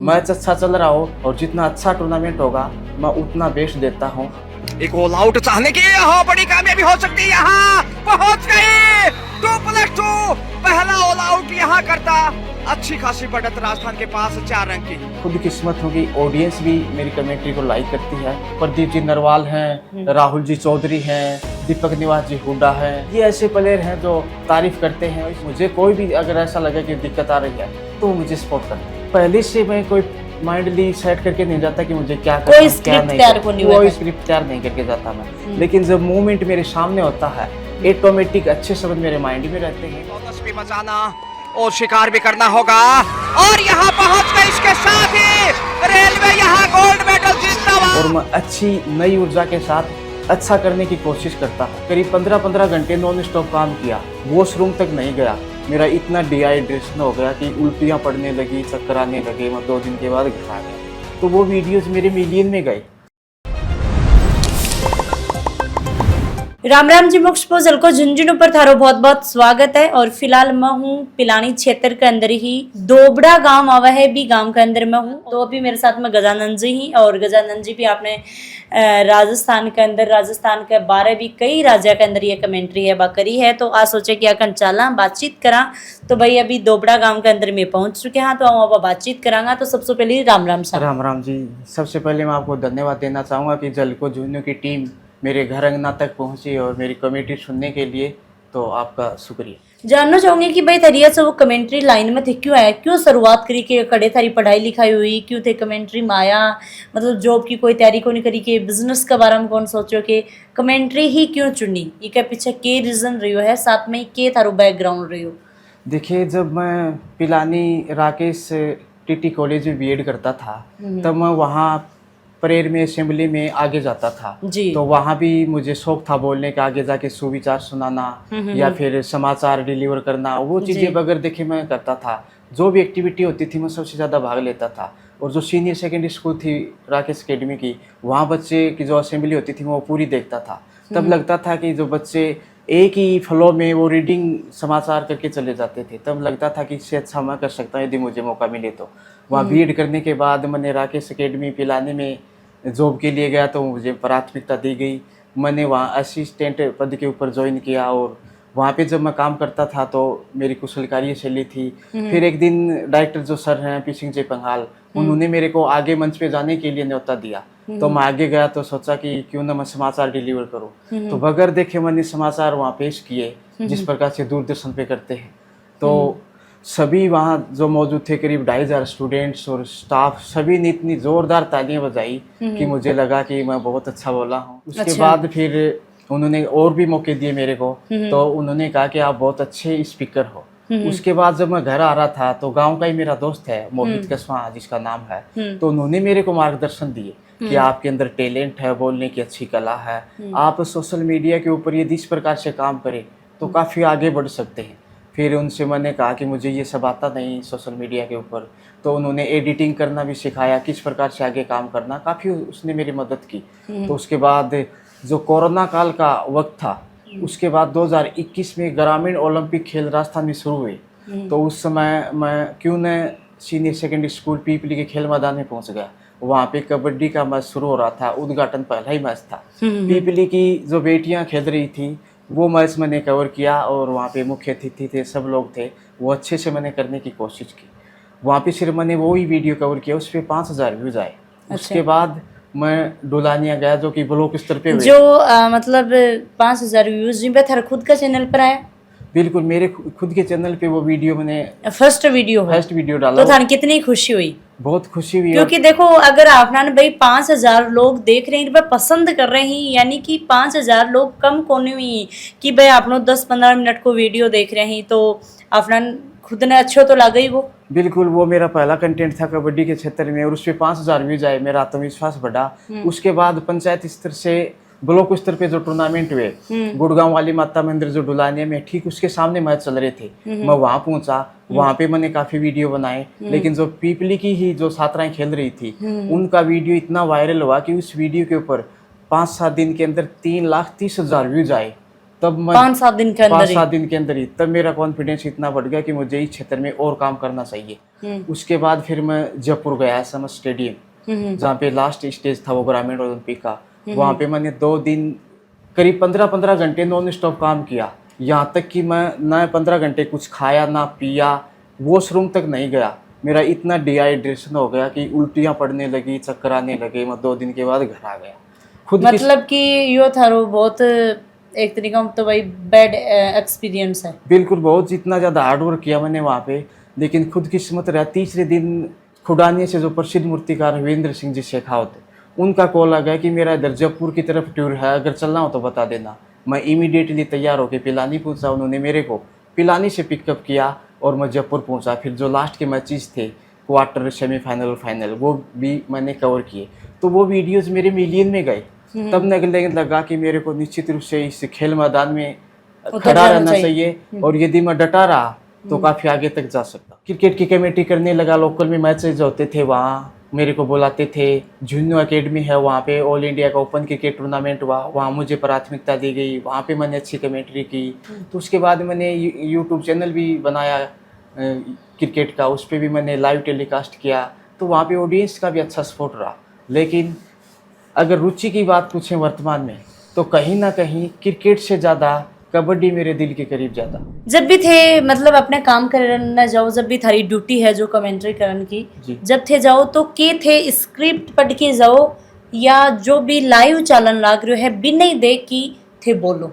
Match अच्छा चल रहा हो और जितना अच्छा टूर्नामेंट होगा मैं उतना बेस्ट देता हूँ। एक ऑल आउट चाहने की यहाँ बड़ी कामयाबी हो सकती है, यहाँ पहुंच गए 2+2 पहला ऑल आउट यहाँ करता। अच्छी खासी बढ़त राजस्थान के पास 4 रन की। खुद किस्मत होगी, ऑडियंस भी मेरी कमेंट्री को लाइक करती है। प्रदीप जी नरवाल हैं, राहुल जी चौधरी हैं, दीपक निवास जी हुड्डा हैं, ये ऐसे प्लेयर हैं जो तारीफ करते हैं। मुझे कोई भी अगर ऐसा लगे कि दिक्कत आ रही है तो वो मुझे सपोर्ट करते हैं। पहले से मैं कोई माइंडली सेट करके नहीं जाता कि मुझे क्या करना है, क्या नहीं, कोई स्क्रिप्ट तैयार नहीं करके जाता मैं। लेकिन जब मूवमेंट मेरे सामने होता है ऑटोमेटिक अच्छे शब्द मेरे माइंड में रहते हैं। बोनस भी बचाना और शिकार भी करना होगा और यहाँ पहुंच गए। इसके साथ ही रेलवे यहाँ गोल्ड मेडल जीतता हुआ। और मैं अच्छी नई ऊर्जा के साथ अच्छा करने की कोशिश करता हूँ। करीब 15-15 घंटे नॉन स्टॉप काम किया, वॉशरूम तक नहीं गया। मेरा इतना डिहाइड्रेशन हो गया कि उल्टियाँ पड़ने लगी, चक्कर आने लगे। मैं 2 दिन के बाद घर आ गया। तो वो वीडियोस मेरे मिलियन में गए। राम राम जी, मोक्ष पोजल को झुंझुनू पर थारो बहुत बहुत स्वागत है। और फिलहाल मैं हूँ पिलानी क्षेत्र के अंदर ही दोबड़ा गांव आवा है भी गांव के अंदर मैं हूँ। तो अभी मेरे साथ में गजानंद जी ही, और गजानंद जी भी आपने राजस्थान के अंदर, राजस्थान के बारे भी कई राज्य के अंदर ये कमेंट्री है करी है। तो आज सोचे कि अखंड चला बातचीत करा। तो भाई अभी दोबड़ा गाँव के अंदर में पहुंच चुके हैं, तो हम अब बातचीत करांगा। तो सबसे पहले राम राम साहब। राम राम जी। सबसे पहले मैं आपको धन्यवाद देना चाहूँगा कि जल को झुंझुनू की टीम मेरे घर अंगना तक पहुंची और मेरी कमेंट्री सुनने के लिए, तो आपका शुक्रिया। जानना चाहूंगी कि भाई तरिया से वो कमेंट्री लाइन में थे क्यों आया, क्यों शुरुआत करी के खड़े थारी पढ़ाई लिखाई हुई, क्यों थे कमेंट्री में आया? मतलब जॉब की कोई तैयारी को नहीं करी के बिजनेस के बारे में कौन सोचो कि कमेंट्री ही क्यों चुनी? इसके पीछे के रीजन रही है, साथ में के थारो बैकग्राउंड रही हो? देखिए, जब मैं पिलानी राकेश टीटी कॉलेज में बीएड करता था तब मैं वहाँ प्रेयर में, असेंबली में आगे जाता था। तो वहाँ भी मुझे शौक था बोलने का, आगे जाके सुविचार सुनाना या फिर समाचार डिलीवर करना। वो चीज़ें बगैर देखे मैं करता था। जो भी एक्टिविटी होती थी मैं सबसे ज़्यादा भाग लेता था। और जो सीनियर सेकेंडरी स्कूल थी राकेश एकेडमी की, वहाँ बच्चे की जो असेंबली होती थी वो पूरी देखता था। तब लगता था कि जो बच्चे एक ही फ्लो में वो रीडिंग समाचार करके चले जाते थे, तब लगता था कि इससे अच्छा मैं कर सकता हूँ यदि मुझे मौका मिले तो। वहाँ बीएड करने के बाद मैंने राकेश एकेडमी पिलानी में जॉब के लिए गया, तो मुझे प्राथमिकता दी गई। मैंने वहाँ असिस्टेंट पद के ऊपर ज्वाइन किया और वहाँ पे जब मैं काम करता था तो मेरी कुशल कार्यशैली थी। फिर एक दिन डायरेक्टर जो सर हैं पी सिंह पंघाल, उन्होंने मेरे को आगे मंच पे जाने के लिए न्योता दिया। तो मैं आगे गया तो सोचा कि क्यों ना मैं समाचार डिलीवर करूँ। तो बगैर देखे मैंने समाचार वहाँ पेश किए जिस प्रकार से दूरदर्शन पे करते हैं। तो सभी वहाँ जो मौजूद थे करीब 2,500 स्टूडेंट्स और स्टाफ, सभी ने इतनी जोरदार तालियां बजाई कि मुझे लगा कि मैं बहुत अच्छा बोला हूँ। उसके बाद फिर उन्होंने और भी मौके दिए मेरे को। तो उन्होंने कहा कि आप बहुत अच्छे स्पीकर हो। उसके बाद जब मैं घर आ रहा था तो गांव का ही मेरा दोस्त है मोहित कस्वा जिसका नाम है, तो उन्होंने मेरे को मार्गदर्शन दिए कि आपके अंदर टैलेंट है, बोलने की अच्छी कला है, आप सोशल मीडिया के ऊपर यदि इस प्रकार से काम करें तो काफ़ी आगे बढ़ सकते हैं। फिर उनसे मैंने कहा कि मुझे ये सब आता नहीं सोशल मीडिया के ऊपर, तो उन्होंने एडिटिंग करना भी सिखाया, किस प्रकार से आगे काम करना, काफ़ी उसने मेरी मदद की। तो उसके बाद जो कोरोना काल का वक्त था, उसके बाद 2021 में ग्रामीण ओलंपिक खेल राजस्थान में शुरू हुए। तो उस समय मैं क्यों न सीनियर सेकेंडरी स्कूल पीपली के खेल मैदान में पहुंच गया। वहाँ पे कबड्डी का मैच शुरू हो रहा था, उद्घाटन पहला ही मैच था। पीपली की जो बेटियाँ खेल रही थी वो मैच मैंने कवर किया और वहाँ पे मुख्य अतिथि थे, सब लोग थे, वो अच्छे से मैंने करने की कोशिश की। वहाँ पे सिर्फ मैंने वो ही वीडियो कवर किया, उस पर 5,000 व्यूज आए। उसके बाद मैं डुलानिया गया जो कि ब्लॉक स्तर पे हुए। जो मतलब 5,000 व्यूज जिन पे थारा खुद का चैनल पर आया? बिल्कुल, मेरे खुद के चैनल पे वो वीडियो मैंने फर्स्ट वीडियो डाला। तो थाने कितनी खुशी हुई? बहुत खुशी हुई, क्योंकि देखो अगर आपने भाई 5,000 लोग देख रहे हैं, पसंद कर रहे हैं, यानी कि 5,000 लोग कम कोने हुई कि भाई आप लोग 10-15 मिनट को वीडियो देख रहे हैं, तो आपने खुद ने अच्छो तो लगा ही वो। बिल्कुल, वो मेरा पहला कंटेंट था कबड्डी के क्षेत्र में और उस पर 5,000 व्यूज आए, मेरा आत्मविश्वास बढ़ा। उसके बाद पंचायत स्तर से ब्लॉक स्तर पे जो टूर्नामेंट हुए, गुड़गांव वाली माता मंदिर जो डुलानिया में, ठीक उसके सामने मैच चल रहे थे। मैं वहाँ पहुंचा, वहाँ पे मैंने काफी वीडियो बनाए। लेकिन जो पीपली की ही जो छात्राएं खेल रही थी उनका वीडियो इतना वायरल हुआ कि उस वीडियो के ऊपर 5-7 दिन के अंदर 3,30,000 व्यूज आए। तब मैं 5-7 दिन के अंदर 5-7 दिन के अंदर ही तब मेरा कॉन्फिडेंस इतना बढ़ गया कि मुझे इस क्षेत्र में और काम करना चाहिए। उसके बाद फिर मैं जयपुर गया समर स्टेडियम, जहाँ पे लास्ट स्टेज था वो ग्रामीण ओलंपिक का। वहाँ पे मैंने 2 दिन करीब 15-15 घंटे नॉन स्टॉप काम किया। यहाँ तक कि मैं ना 15 घंटे कुछ खाया ना पिया, वॉशरूम तक नहीं गया। मेरा इतना डिहाइड्रेशन हो गया कि उल्टियाँ पड़ने लगी, चक्कर आने लगे। मैं 2 दिन के बाद घर आ गया। खुद मतलब कि यो थारो बहुत एक तरीका तो भाई बैड एक्सपीरियंस है। बिल्कुल, बहुत इतना ज़्यादा हार्ड वर्क किया मैंने वहाँ पे, लेकिन खुद किस्मत रहा। तीसरे दिन खुडानिया से जो प्रसिद्ध मूर्तिकार हविंद्र सिंह जी शेखावत, उनका कॉल आ गया कि मेरा इधर जयपुर की तरफ टूर है, अगर चलना हो तो बता देना। मैं इमीडिएटली तैयार होकर पिलानी पहुंचा। उन्होंने मेरे को पिलानी से पिकअप किया और मैं जयपुर पहुंचा। फिर जो लास्ट के मैचेस थे, क्वार्टर, सेमीफाइनल और फाइनल, वो भी मैंने कवर किए। तो वो वीडियोस मेरे मिलियन में गए। तब लगने लगा कि मेरे को निश्चित रूप से इस खेल मैदान में खड़ा रहना चाहिए और यदि मैं डटा रहा तो काफ़ी आगे तक जा सकता। क्रिकेट की कमेटी करने लगा। लोकल में मैचेज होते थे, वहाँ मेरे को बुलाते थे। झुन्नू एकेडमी है, वहाँ पे ऑल इंडिया का ओपन क्रिकेट टूर्नामेंट हुआ, वहाँ मुझे प्राथमिकता दी गई। वहाँ पे मैंने अच्छी कमेंट्री की। तो उसके बाद मैंने यूट्यूब चैनल भी बनाया क्रिकेट का, उस पर भी मैंने लाइव टेलीकास्ट किया। तो वहाँ पे ऑडियंस का भी अच्छा सपोर्ट रहा। लेकिन अगर रुचि की बात पूछें वर्तमान में, तो कहीं ना कहीं क्रिकेट से ज़्यादा कबड्डी मेरे दिल के करीब ज़्यादा। जब भी थे मतलब अपने काम करने जाओ, जब भी थारी ड्यूटी है जो कमेंट्री करने की, जब थे जाओ तो के थे स्क्रिप्ट पढ़ के जाओ या जो भी लाइव चालन लाग रहे है बिना ही देख की थे बोलो?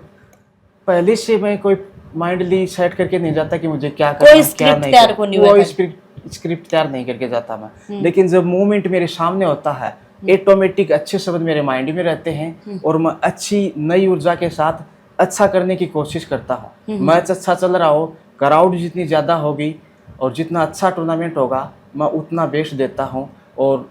पहले से मैं कोई माइंडली सेट करके नहीं जाता कि मुझे क्या करना, कोई क्या स्क्रिप्ट नहीं तैयार करना। को नहीं कोई हुआ, स्क्रिप्ट तैयार नहीं करके जाता मैं। लेकिन जब मूवमेंट मेरे सामने होता है, ऑटोमेटिक अच्छे शब्द मेरे माइंड में रहते हैं और मैं अच्छी नई ऊर्जा के साथ अच्छा करने की कोशिश करता हूँ। मैच अच्छा चल रहा हो, क्राउड जितनी ज़्यादा होगी और जितना अच्छा टूर्नामेंट होगा, मैं उतना बेस्ट देता हूँ। और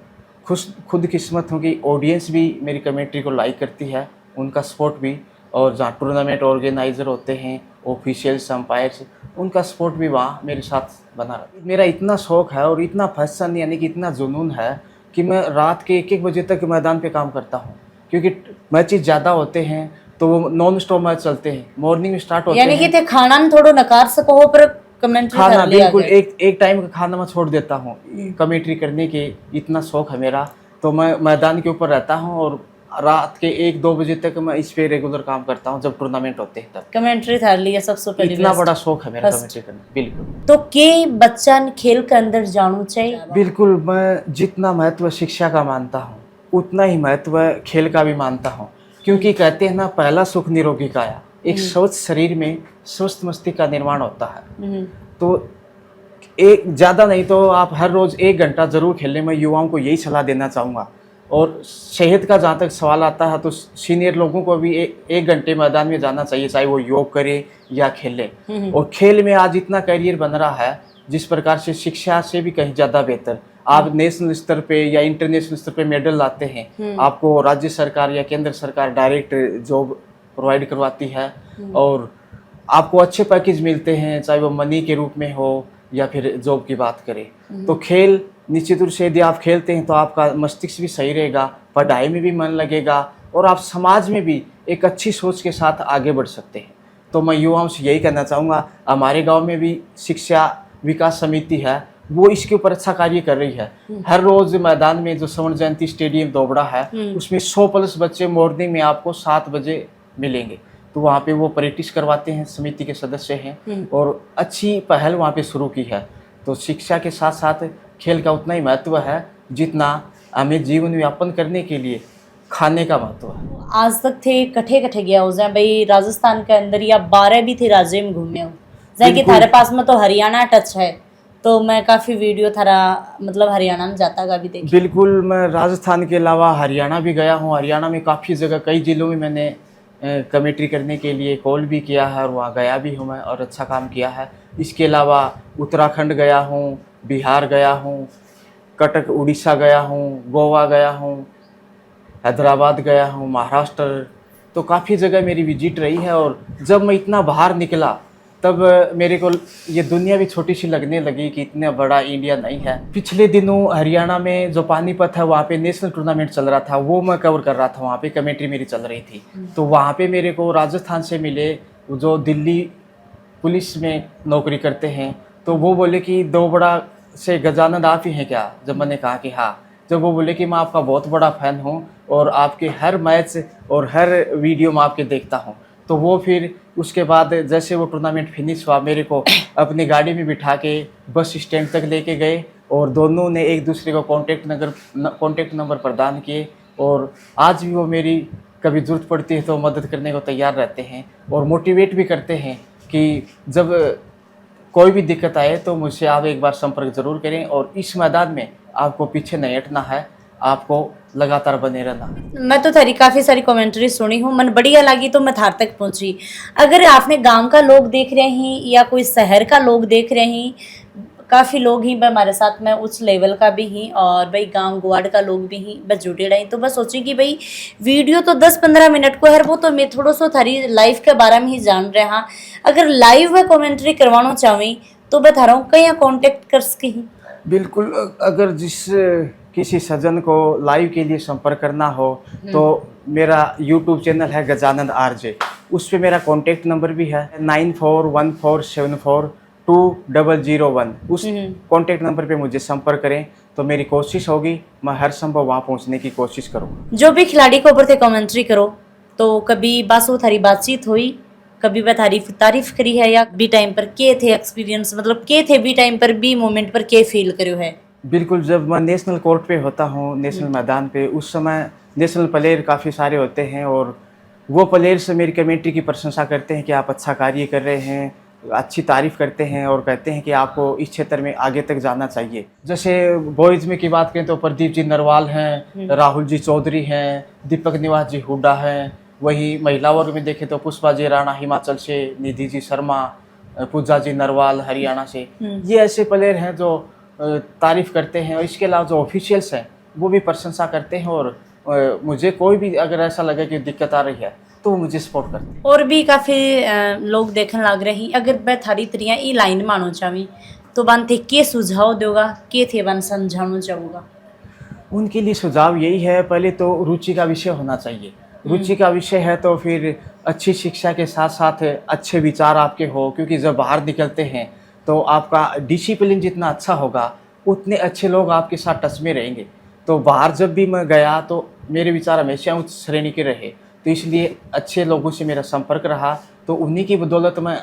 खुद किस्मत हूँ कि ऑडियंस भी मेरी कमेंट्री को लाइक करती है, उनका सपोर्ट भी। और जहाँ टूर्नामेंट ऑर्गेनाइज़र होते हैं, ऑफिशियल्स, अंपायर्स, उनका सपोर्ट भी वहाँ मेरे साथ बना रहा। मेरा इतना शौक़ है और इतना पैशन यानी कि इतना जुनून है कि मैं रात के 1-1 बजे तक मैदान पे काम करता हूँ, क्योंकि मैचेस ज़्यादा होते हैं तो वो नॉन स्टॉप मैच चलते हैं। मॉर्निंग में स्टार्ट होते हैं, यानी कि थे खाना न थोड़ो नकार सको हो पर कमेंट्री खाना कर लिया बिल्कुल गया। एक टाइम का खाना मैं छोड़ देता हूँ कमेंट्री करने के, इतना शौक है मेरा। तो मैं मैदान के ऊपर रहता हूँ और रात के 1-2 बजे तक मैं इस पे रेगुलर काम करता हूँ जब टूर्नामेंट होते हैं तब। कमेंट्री थार लिया सबसे पहले इतना best। बड़ा शौक है मेरा First। कमेंट्री करना। बिल्कुल तो के बच्चा खेल के अंदर जाना चाहिए? बिल्कुल, मैं जितना महत्व शिक्षा का मानता हूँ उतना ही महत्व खेल का भी मानता हूँ। क्योंकि कहते हैं ना, पहला सुख निरोगी काया। एक स्वस्थ शरीर में स्वस्थ मस्तिष्क का निर्माण होता है। तो एक ज़्यादा नहीं तो आप हर रोज़ 1 घंटा ज़रूर खेलें। मैं युवाओं को यही सलाह देना चाहूँगा। और सेहत का जहाँ तक सवाल आता है तो सीनियर लोगों को भी 1 घंटे मैदान में जाना चाहिए, चाहे वो योग करे या खेले। और खेल में आज इतना करियर बन रहा है जिस प्रकार से शिक्षा से भी कहीं ज़्यादा बेहतर। आप नेशनल स्तर पे या इंटरनेशनल स्तर पे मेडल लाते हैं, आपको राज्य सरकार या केंद्र सरकार डायरेक्ट जॉब प्रोवाइड करवाती है और आपको अच्छे पैकेज मिलते हैं, चाहे वो मनी के रूप में हो या फिर जॉब की बात करें। तो खेल निश्चित रूप से यदि आप खेलते हैं तो आपका मस्तिष्क भी सही रहेगा, पढ़ाई में भी मन लगेगा और आप समाज में भी एक अच्छी सोच के साथ आगे बढ़ सकते हैं। तो मैं युवाओं से यही कहना चाहूँगा, हमारे गांव में भी शिक्षा विकास समिति है, वो इसके ऊपर अच्छा कार्य कर रही है। हर रोज़ मैदान में जो स्वर्ण जयंती स्टेडियम दोबड़ा है, उसमें 100+ बच्चे मॉर्निंग में आपको 7 बजे मिलेंगे। तो वहाँ पे वो प्रैक्टिस करवाते हैं, समिति के सदस्य हैं और अच्छी पहल वहाँ पे शुरू की है। तो शिक्षा के साथ साथ खेल का उतना ही महत्व है जितना हमें जीवन यापन करने के लिए खाने का महत्व है। आज तक थे कठे कठे गया हो जाए भाई राजस्थान के अंदर या 12 भी थे राज्य में घूमे हो जाए कि थारे पास में तो हरियाणा टच है, तो मैं काफ़ी वीडियो थारा मतलब हरियाणा में जाता का भी देखी। बिल्कुल, मैं राजस्थान के अलावा हरियाणा भी गया हूँ। हरियाणा में काफ़ी जगह कई जिलों में मैंने कमेंट्री करने के लिए कॉल भी किया है और वहाँ गया भी हूँ मैं और अच्छा काम किया है। इसके अलावा उत्तराखंड गया हूँ, बिहार गया हूँ, कटक उड़ीसा गया हूँ, गोवा गया हूँ, हैदराबाद गया हूँ, महाराष्ट्र। तो काफ़ी जगह मेरी विजिट रही है और जब मैं इतना बाहर निकला तब मेरे को ये दुनिया भी छोटी सी लगने लगी कि इतना बड़ा इंडिया नहीं है। पिछले दिनों हरियाणा में जो पानीपत है वहाँ पे नेशनल टूर्नामेंट चल रहा था, वो मैं कवर कर रहा था, वहाँ पे कमेंट्री मेरी चल रही थी। तो वहाँ पे मेरे को राजस्थान से मिले जो दिल्ली पुलिस में नौकरी करते हैं, तो वो बोले कि दोबड़ा से गजानंद आप ही हैं क्या? जब मैंने कहा कि हाँ, जब वो बोले कि मैं आपका बहुत बड़ा फ़ैन हूँ और आपके हर मैच और हर वीडियो में आपके देखता हूँ, तो वो फिर उसके बाद जैसे वो टूर्नामेंट फिनिश हुआ, मेरे को अपनी गाड़ी में बिठा के बस स्टैंड तक लेके गए और दोनों ने एक दूसरे को कॉन्टेक्ट नंबर प्रदान किए। और आज भी वो मेरी कभी ज़रूरत पड़ती है तो मदद करने को तैयार रहते हैं और मोटिवेट भी करते हैं कि जब कोई भी दिक्कत आए तो मुझसे आप एक बार संपर्क ज़रूर करें और इस मैदान में आपको पीछे नहीं हटना है, आपको लगातार बने रहना। मैं तो थारी काफ़ी सारी कमेंट्री सुनी हूँ, मन बढ़िया लगी तो मैं थार तक पहुँची। अगर आपने गांव का लोग देख रहे हैं या कोई शहर का लोग देख रहे हैं, काफ़ी लोग ही हमारे साथ में उच्च लेवल का भी ही और भाई गांव गुआड़ का लोग भी ही बस जुड़े रहे, तो बस सोची कि भाई वीडियो तो 10-15 मिनट को है वो, तो मैं थोड़ा सा थारी लाइफ के बारे में ही जान रहे हाँ। अगर लाइव में कमेंट्री करवाना चाहें तो बता रहा हूँ कहीं कॉन्टेक्ट कर सके ही। बिल्कुल, अगर किसी सज्जन को लाइव के लिए संपर्क करना हो तो मेरा यूट्यूब चैनल है गजानंद आरजे, उस पर मेरा कॉन्टेक्ट नंबर भी है 9414742001। उस कॉन्टेक्ट नंबर पे मुझे संपर्क करें तो मेरी कोशिश होगी, मैं हर संभव वहाँ पहुँचने की कोशिश करूँगा। जो भी खिलाड़ी के ऊपर थे कमेंट्री करो तो कभी बासो थारी बातचीत हुई, कभी वह तारीफ करी है, या बी टाइम पर के थे एक्सपीरियंस, मतलब के थे बी टाइम पर बी मोमेंट पर के फील करो है? बिल्कुल, जब मैं नेशनल कोर्ट पे होता हूँ, नेशनल मैदान पे, उस समय नेशनल प्लेयर काफ़ी सारे होते हैं और वो प्लेयर्स मेरी कमेंट्री की प्रशंसा करते हैं कि आप अच्छा कार्य कर रहे हैं, अच्छी तारीफ़ करते हैं और कहते हैं कि आपको इस क्षेत्र में आगे तक जाना चाहिए। जैसे बॉयज़ में की बात करें तो प्रदीप जी नरवाल हैं, राहुल जी चौधरी हैं, दीपक निवास जी हुड्डा हैं। वही महिला वर्ग में देखें तो पुष्पा जी राणा हिमाचल से, निधि जी शर्मा, पूजा जी नरवाल हरियाणा से, ये ऐसे प्लेयर हैं जो तारीफ़ करते हैं। और इसके अलावा जो ऑफिशियल्स हैं वो भी प्रशंसा करते हैं और मुझे कोई भी अगर ऐसा लगे कि दिक्कत आ रही है तो वो मुझे सपोर्ट करते हैं। और भी काफ़ी लोग देखने लग रहे हैं। अगर मैं थारी तरिया ई लाइन मानो चाहूँ तो बन थे के सुझाव दोगा, के थे बन समझाना चाहूँगा? उनके लिए सुझाव यही है, पहले तो रुचि का विषय होना चाहिए। रुचि का विषय है तो फिर अच्छी शिक्षा के साथ साथ अच्छे विचार आपके हो, क्योंकि जब बाहर निकलते हैं तो आपका डिसिप्लिन जितना अच्छा होगा उतने अच्छे लोग आपके साथ टच में रहेंगे। तो बाहर जब भी मैं गया तो मेरे विचार हमेशा उच्च श्रेणी के रहे, तो इसलिए अच्छे लोगों से मेरा संपर्क रहा, तो उन्हीं की बदौलत मैं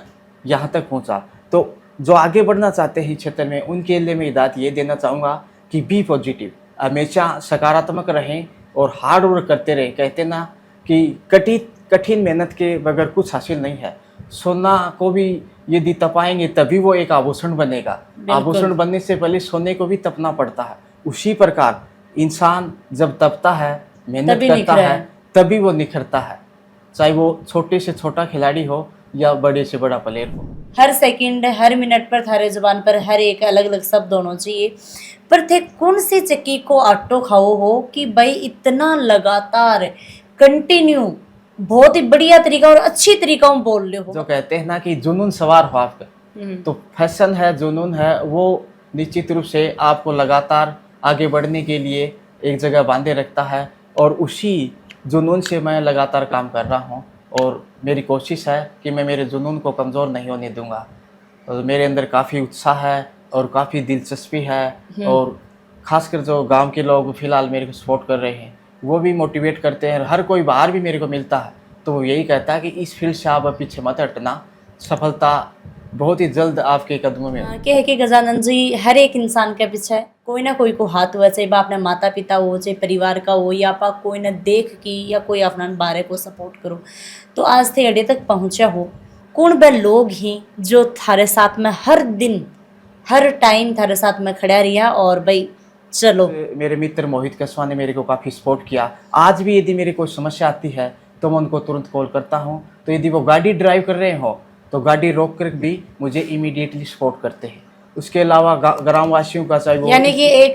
यहाँ तक पहुँचा। तो जो आगे बढ़ना चाहते हैं क्षेत्र में उनके लिए मैं हिदायत ये देना चाहूँगा कि बी पॉजिटिव, हमेशा सकारात्मक रहें और हार्ड वर्क करते रहें। कहते ना कि कठिन मेहनत के बगैर कुछ हासिल नहीं है। सोना को भी यदि तपाएंगे तभी वो एक आभूषण बनेगा, आभूषण बनने से पहले सोने को भी तपना पड़ता है। उसी प्रकार इंसान जब तपता है, मेहनत करता है, तभी वो निखरता है, चाहे वो छोटे से छोटा खिलाड़ी हो या बड़े से बड़ा प्लेयर हो। हर सेकंड हर मिनट पर थारे जुबान पर हर एक अलग अलग शब्द होना चाहिए। पर थे कौन सी चक्की को आटो खाओ हो कि भाई इतना लगातार कंटिन्यू बहुत ही बढ़िया तरीका और अच्छी तरीका में बोल रहे हो? जो कहते हैं ना कि जुनून सवार हो आपका, तो फैशन है, जुनून है, वो निश्चित रूप से आपको लगातार आगे बढ़ने के लिए एक जगह बांधे रखता है। और उसी जुनून से मैं लगातार काम कर रहा हूँ और मेरी कोशिश है कि मैं मेरे जुनून को कमज़ोर नहीं होने दूंगा। और मेरे अंदर काफ़ी उत्साह है और काफ़ी दिलचस्पी है, और ख़ासकर जो गांव के लोग फ़िलहाल मेरे को सपोर्ट कर रहे हैं वो भी मोटिवेट करते हैं। हर कोई बाहर भी मेरे को मिलता है तो वो यही कहता है कि इस फील्ड से आप पीछे मत हटना, सफलता बहुत ही जल्द आपके कदमों में क्या है कि गजानंद जी हर एक इंसान के पीछे कोई ना कोई को हाथ हुआ, चाहे अपने माता पिता हो, चाहे परिवार का हो, या आप कोई ना देख की या कोई अपना बारे को सपोर्ट करो। तो आज थे अड्डे तक पहुँचा हो, कौन वह लोग ही जो थारे साथ में हर दिन हर टाइम थारे साथ में खड़ा रिया और भाई चलो? मेरे मित्र मोहित कसवा ने मेरे को काफ़ी सपोर्ट किया। आज भी यदि मेरी कोई समस्या आती है तो मैं उनको तुरंत कॉल करता हूँ। तो यदि वो गाड़ी ड्राइव कर रहे हो तो गाड़ी रोक कर भी मुझे इमीडिएटली सपोर्ट करते हैं। उसके अलावा ग्रामवासियों का चाहे वो, यानी कि एक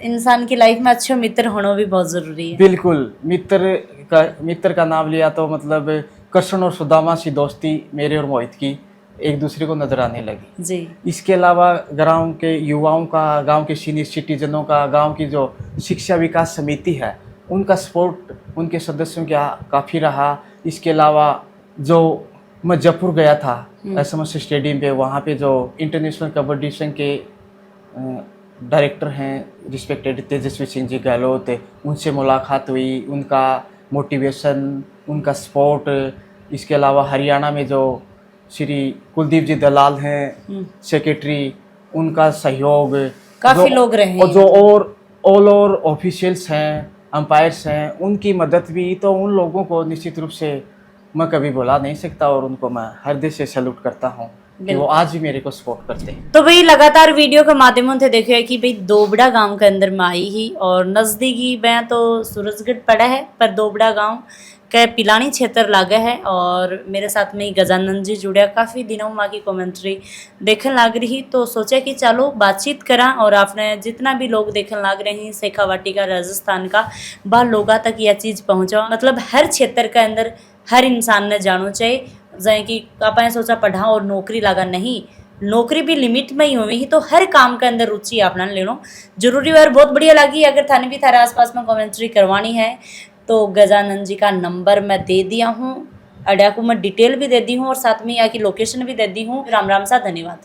इंसान की लाइफ में अच्छे मित्र होना भी बहुत ज़रूरी है। बिल्कुल, मित्र का नाम लिया तो मतलब कृष्ण और सुदामा सी दोस्ती मेरे और मोहित की, एक दूसरे को नजर आने लगी। जी इसके अलावा गांव के युवाओं का, गांव के सीनियर सिटीजनों का, गांव की जो शिक्षा विकास समिति है उनका सपोर्ट उनके सदस्यों का काफ़ी रहा। इसके अलावा जो मैं जयपुर गया था SMS स्टेडियम पे, वहाँ पे जो इंटरनेशनल कबड्डी संघ के डायरेक्टर हैं रिस्पेक्टेड तेजस्वी सिंह जी गहलोत, उनसे मुलाकात हुई, उनका मोटिवेशन, उनका सपोर्ट। इसके अलावा हरियाणा में जो श्री कुलदीप जी दलाल हैं सेक्रेटरी, उनका सहयोग, काफी लोग रहे और जो और ऑल ओवर ऑफिशियल्स हैं, अंपायर्स हैं, उनकी मदद भी। तो उन लोगों को निश्चित रूप से मैं कभी भुला नहीं सकता और उनको मैं हृदय से सैल्यूट करता हूँ कि वो आज भी मेरे को सपोर्ट करते हैं। तो भाई लगातार वीडियो के माध्यमों से देखिए कि भाई दोबड़ा गांव के अंदर में आई ही और नज़दीकी मैं तो सूरजगढ़ पड़ा है पर दोबड़ा गांव के पिलानी क्षेत्र लागे है और मेरे साथ में ही गजानंद जी जुड़े। काफ़ी दिनों माँ की कमेंट्री देखने लग रही तो सोचा कि चलो बातचीत करा और आपने जितना भी लोग देखने लग रहे हैं शेखावाटी का, राजस्थान का, बाहर लोगों तक यह चीज़ पहुँचा। मतलब हर क्षेत्र के अंदर हर इंसान ने जानो चाहिए जाए कि आप सोचा पढ़ा और नौकरी लगा, नहीं, नौकरी भी लिमिट में ही हुई तो हर काम के अंदर रुचि अपना लेना जरूरी है। और बहुत बढ़िया लगी। अगर थाने भी थारे आसपास में कमेंट्री करवानी है तो गजानंद जी का नंबर मैं दे दिया हूँ, अड्डा को मैं डिटेल भी दे दी हूँ और साथ में यहाँ की लोकेशन भी दे दी हूँ। राम राम सा, धन्यवाद।